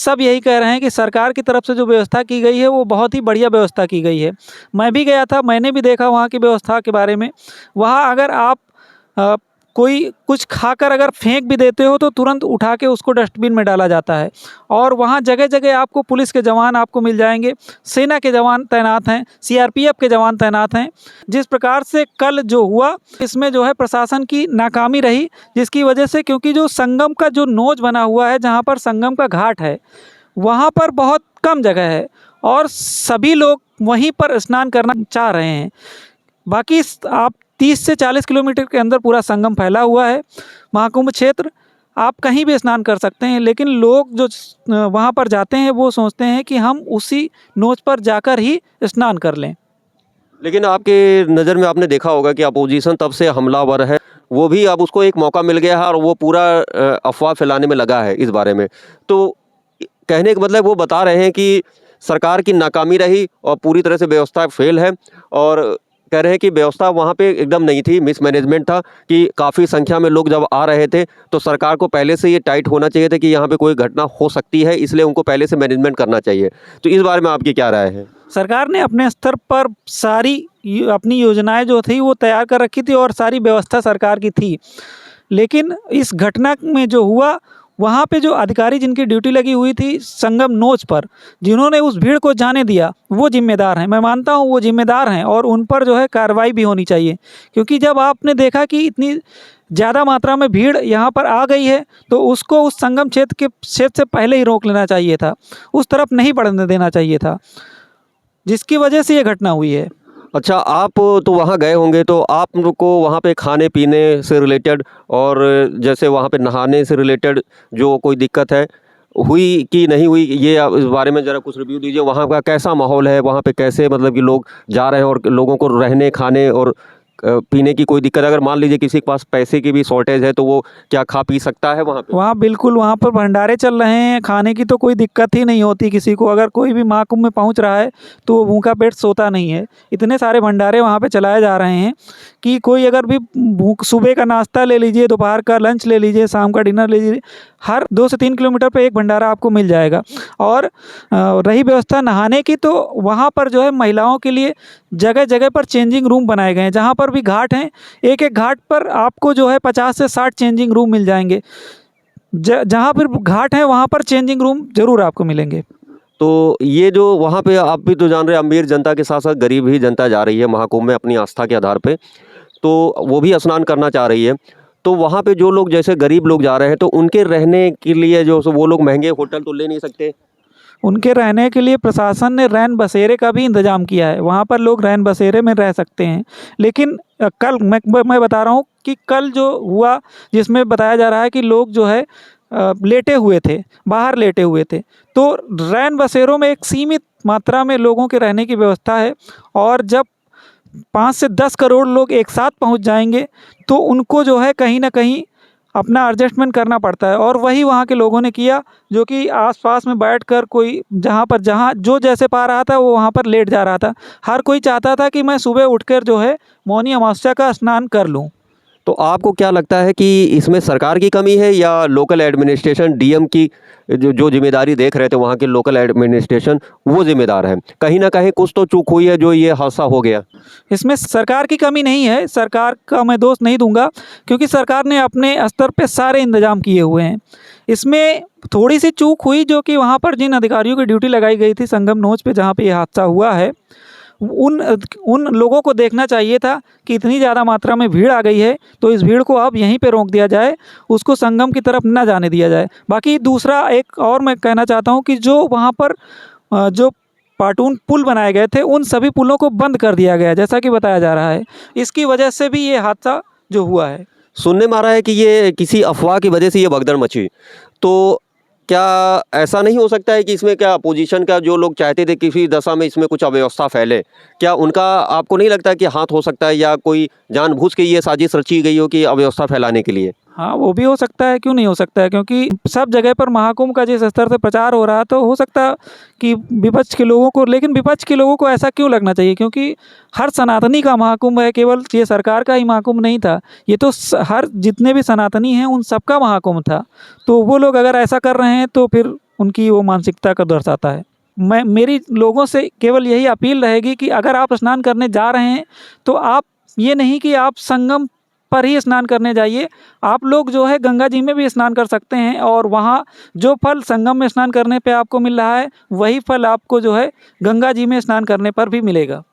सब यही कह रहे हैं कि सरकार की तरफ से जो व्यवस्था की गई है वो बहुत ही बढ़िया व्यवस्था की गई है। मैं भी गया था, मैंने भी देखा वहाँ की व्यवस्था के बारे में। वहाँ अगर आप कोई कुछ खाकर अगर फेंक भी देते हो तो तुरंत उठा के उसको डस्टबिन में डाला जाता है। और वहाँ जगह जगह आपको पुलिस के जवान आपको मिल जाएंगे, सेना के जवान तैनात हैं, सीआरपीएफ के जवान तैनात हैं। जिस प्रकार से कल जो हुआ, इसमें जो है प्रशासन की नाकामी रही, जिसकी वजह से, क्योंकि जो संगम का जो नोच बना हुआ है, जहाँ पर संगम का घाट है, वहाँ पर बहुत कम जगह है और सभी लोग वहीं पर स्नान करना चाह रहे हैं। बाकी आप 30 से 40 किलोमीटर के अंदर पूरा संगम फैला हुआ है, महाकुंभ क्षेत्र, आप कहीं भी स्नान कर सकते हैं। लेकिन लोग जो वहाँ पर जाते हैं वो सोचते हैं कि हम उसी नोच पर जाकर ही स्नान कर लें। लेकिन आपके नज़र में आपने देखा होगा कि अपोजिशन तब से हमलावर है, वो भी अब उसको एक मौका मिल गया है और वो पूरा अफवाह फैलाने में लगा है इस बारे में। तो कहने का मतलब वो बता रहे हैं कि सरकार की नाकामी रही और पूरी तरह से व्यवस्था फेल है, और कह रहे हैं कि व्यवस्था वहाँ पे एकदम नहीं थी, मिसमैनेजमेंट था कि काफ़ी संख्या में लोग जब आ रहे थे तो सरकार को पहले से ये टाइट होना चाहिए था कि यहाँ पे कोई घटना हो सकती है, इसलिए उनको पहले से मैनेजमेंट करना चाहिए। तो इस बारे में आपकी क्या राय है? सरकार ने अपने स्तर पर सारी अपनी योजनाएं जो थी वो तैयार कर रखी थी और सारी व्यवस्था सरकार की थी। लेकिन इस घटना में जो हुआ, वहाँ पे जो अधिकारी जिनकी ड्यूटी लगी हुई थी संगम नोच पर, जिन्होंने उस भीड़ को जाने दिया, वो जिम्मेदार हैं। मैं मानता हूँ वो जिम्मेदार हैं और उन पर जो है कार्रवाई भी होनी चाहिए। क्योंकि जब आपने देखा कि इतनी ज़्यादा मात्रा में भीड़ यहाँ पर आ गई है तो उसको उस संगम क्षेत्र से पहले ही रोक लेना चाहिए था, उस तरफ नहीं बढ़ने देना चाहिए था, जिसकी वजह से ये घटना हुई है। अच्छा, आप तो वहाँ गए होंगे, तो आप लोग को वहाँ पे खाने पीने से रिलेटेड और जैसे वहाँ पे नहाने से रिलेटेड जो कोई दिक्कत है हुई कि नहीं हुई, ये आप इस बारे में ज़रा कुछ रिव्यू दीजिए। वहाँ का कैसा माहौल है, वहाँ पे कैसे मतलब कि लोग जा रहे हैं और लोगों को रहने खाने और पीने की कोई दिक्कत, अगर मान लीजिए किसी के पास पैसे की भी शॉर्टेज है तो वो क्या खा पी सकता है वहाँ पे? वहाँ बिल्कुल, वहाँ पर भंडारे चल रहे हैं, खाने की तो कोई दिक्कत ही नहीं होती किसी को। अगर कोई भी महाकुंभ में पहुँच रहा है तो वो भूखा पेट सोता नहीं है। इतने सारे भंडारे वहाँ पे चलाए जा रहे हैं कि कोई अगर भी भूख, सुबह का नाश्ता ले लीजिए, दोपहर का लंच ले लीजिए, शाम का डिनर ले लीजिए, हर 2 से 3 किलोमीटर पे एक भंडारा आपको मिल जाएगा। और रही व्यवस्था नहाने की, तो वहाँ पर जो है महिलाओं के लिए जगह जगह पर चेंजिंग रूम बनाए गए हैं। जहाँ पर भी घाट हैं, एक एक घाट पर आपको जो है 50 से 60 चेंजिंग रूम मिल जाएंगे। जहाँ पर घाट है वहाँ पर चेंजिंग रूम जरूर आपको मिलेंगे। तो ये जो वहाँ पे, आप भी तो जान रहे हैं, अमीर जनता के साथ साथ गरीब ही जनता जा रही है महाकुंभ में अपनी आस्था के आधार पे, तो वो भी स्नान करना चाह रही है। तो वहाँ पे जो लोग, जैसे गरीब लोग जा रहे हैं, तो उनके रहने के लिए जो वो लोग महंगे होटल तो ले नहीं सकते। उनके रहने के लिए प्रशासन ने रैन बसेरे का भी इंतज़ाम किया है, वहाँ पर लोग रैन बसेरे में रह सकते हैं। लेकिन कल मैं बता रहा हूँ कि कल जो हुआ, जिसमें बताया जा रहा है कि लोग जो है लेटे हुए थे, बाहर लेटे हुए थे, तो रैन बसेरों में एक सीमित मात्रा में लोगों के रहने की व्यवस्था है। और जब 5 से 10 करोड़ लोग एक साथ पहुंच जाएंगे तो उनको जो है कहीं ना कहीं अपना एडजस्टमेंट करना पड़ता है। और वही वहाँ के लोगों ने किया, जो कि आसपास में बैठकर कोई जहाँ जो जैसे पा रहा था वो वहाँ पर लेट जा रहा था। हर कोई चाहता था कि मैं सुबह उठकर जो है मौनी अमावस्या का स्नान कर लूँ। तो आपको क्या लगता है कि इसमें सरकार की कमी है या लोकल एडमिनिस्ट्रेशन, डीएम की जो जिम्मेदारी देख रहे थे वहाँ के लोकल एडमिनिस्ट्रेशन, वो जिम्मेदार है? कहीं ना कहीं कुछ तो चूक हुई है जो ये हादसा हो गया। इसमें सरकार की कमी नहीं है, सरकार का मैं दोष नहीं दूंगा, क्योंकि सरकार ने अपने स्तर पे सारे इंतजाम किए हुए हैं। इसमें थोड़ी सी चूक हुई, जो कि वहाँ पर जिन अधिकारियों की ड्यूटी लगाई गई थी संगम नोच पे जहाँ पे ये हादसा हुआ है, उन लोगों को देखना चाहिए था कि इतनी ज़्यादा मात्रा में भीड़ आ गई है तो इस भीड़ को अब यहीं पे रोक दिया जाए, उसको संगम की तरफ ना जाने दिया जाए। बाकी दूसरा एक और मैं कहना चाहता हूँ कि जो वहाँ पर जो पाटून पुल बनाए गए थे, उन सभी पुलों को बंद कर दिया गया जैसा कि बताया जा रहा है। इसकी वजह से भी ये हादसा जो हुआ है। सुनने में आ रहा है कि ये किसी अफवाह की वजह से ये भगदड़ मची, तो क्या ऐसा नहीं हो सकता है कि इसमें क्या अपोजिशन का जो लोग चाहते थे किसी दशा में इसमें कुछ अव्यवस्था फैले, क्या उनका आपको नहीं लगता कि हाथ हो सकता है, या कोई जानबूझ के ये साजिश रची गई हो कि अव्यवस्था फैलाने के लिए? हाँ, वो भी हो सकता है, क्यों नहीं हो सकता है, क्योंकि सब जगह पर महाकुंभ का जिस स्तर से प्रचार हो रहा है, तो हो सकता है कि विपक्ष के लोगों को, लेकिन विपक्ष के लोगों को ऐसा क्यों लगना चाहिए, क्योंकि हर सनातनी का महाकुंभ है, केवल ये सरकार का ही महाकुंभ नहीं था, ये तो हर जितने भी सनातनी हैं उन सबका महाकुंभ था। तो वो लोग अगर ऐसा कर रहे हैं तो फिर उनकी वो मानसिकता को दर्शाता है। मेरी लोगों से केवल यही अपील रहेगी कि अगर आप स्नान करने जा रहे हैं तो आप ये नहीं कि आप संगम पर ही स्नान करने जाइए, आप लोग जो है गंगा जी में भी स्नान कर सकते हैं और वहाँ जो फल संगम में स्नान करने पे आपको मिल रहा है वही फल आपको जो है गंगा जी में स्नान करने पर भी मिलेगा।